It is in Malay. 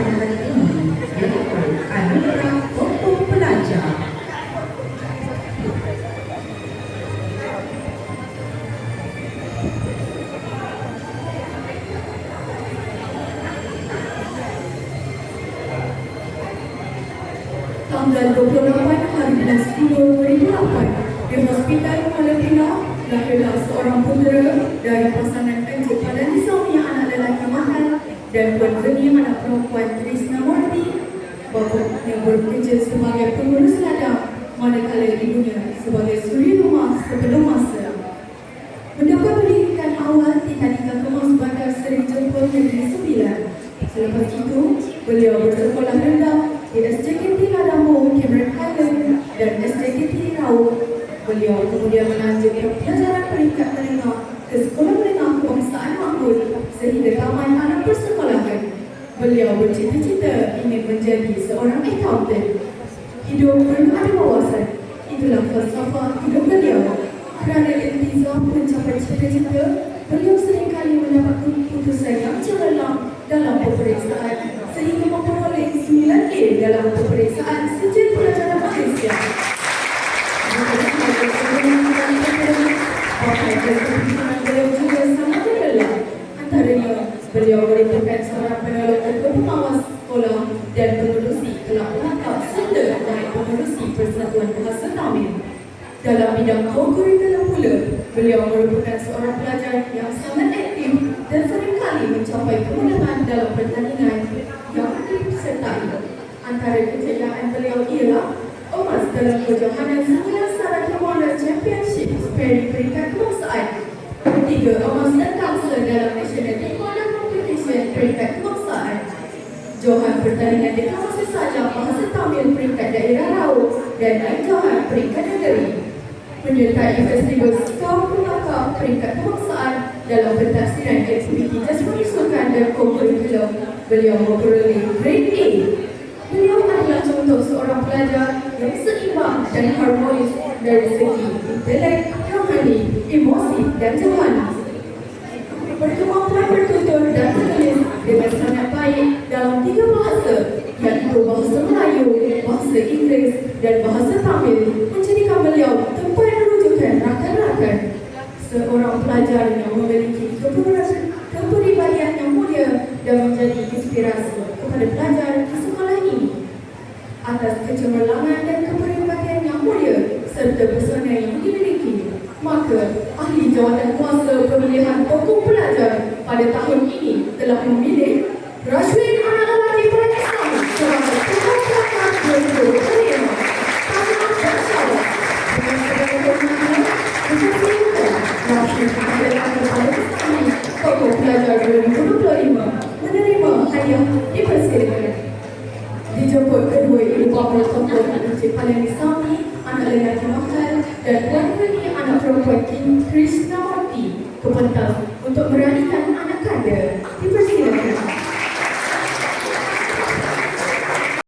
pada hari ini iaitu Anugerah Foto Pelajar. Tanggal 28 hari bulan 10 2008 di Hospital Kuala Pinar lahirlah seorang putera dari pasangan Encik Fadlan Nizami anak lelaki Mahal dan Puan Zeni anak perempuan Trisna Murti. Bapaknya bekerja sebagai pengurus ladang manakala ibunya sebagai suri rumah sebelum masa. Mendapat pendidikan awal di Tadika Kemas Bandar Seri Jepun Negeri Sembilan. Selepas itu, beliau bersekolah rendah di SJKT Ladambo, Cameron Highland dan SJKT Rauh. Beliau kemudian melanjut ke pelajaran peringkat menengah ke Sekolah Menengah Kebangsaan Mahmud sehingga tamat anak persekolahan. Beliau bercita-cita ingin menjadi seorang accountant. Hidup perlu ada wawasan. Itulah falsafah hidup beliau. Kerana iltizam mencapai cita-cita, beliau seringkali mendapat keputusan yang cemerlang dalam peperiksaan sehingga memperoleh 9A dalam peperiksaan Sijil Pelajaran Malaysia. Beliau juga sangat terlelah. Antaranya, beliau merupakan seorang penolong ketua pengawas sekolah dan pengerusi kelab pelangkap Sunda dan pengerusi Persatuan Bahasa Tamil. Dalam bidang co-curriculum pula, beliau merupakan seorang pelajar yang sangat aktif dan seringkali mencapai kemenangan dalam pertandingan yang disertai. Antara kejayaan beliau ialah emas dalam kejohanan 9 Saraki Warner Championship Sperry peringkat kebangsaan, 3 emas dan kangsar dalam National Taekwondo Competition peringkat kebangsaan, johan pertandingan deklamasi saja bahasa Tamil peringkat daerah Rauh dan naik johan peringkat negeri. Menyertai festival Scout Melaka peringkat kebangsaan dalam pentafsiran aktiviti jasmani sukan dan co-curriculum. Beliau memperoleh grade A. Beliau adalah contoh seorang pelajar yang seimbang dan harmonis dari segi intelek, rohani, emosi dan jasmani. Berkemampuan bertutur dan menulis dengan sangat baik dalam 3 bahasa, iaitu bahasa Melayu, bahasa Inggeris dan bahasa Tamil, menjadikan beliau tempat rujukan rakan-rakan. Seorang pelajar yang memiliki kepribadian yang mulia dan menjadi inspirasi kepada pelajar di sekolah ini. Atas kecemerlangan dan kepribadian yang mulia serta pesona yang dimiliki, maka ahli jawatan kuasa pemilihan pokok pelajar pada tahun ini telah memilih Rashwin anak lelaki Palestin sebagai pokok pelajar 2025. Tahniah bersyarat dengan segala hormatnya dipersilakan Rashwin anak lelaki Palestin pokok pelajar 2025 menerima hadiah. Dipersilakan. Dijemput kedua ibu bapa tokoh Encik Fadlan Nizami anak lelaki Mahal dan Puan Zeni anak perempuan Trisna Murti ke pentas untuk meraihkan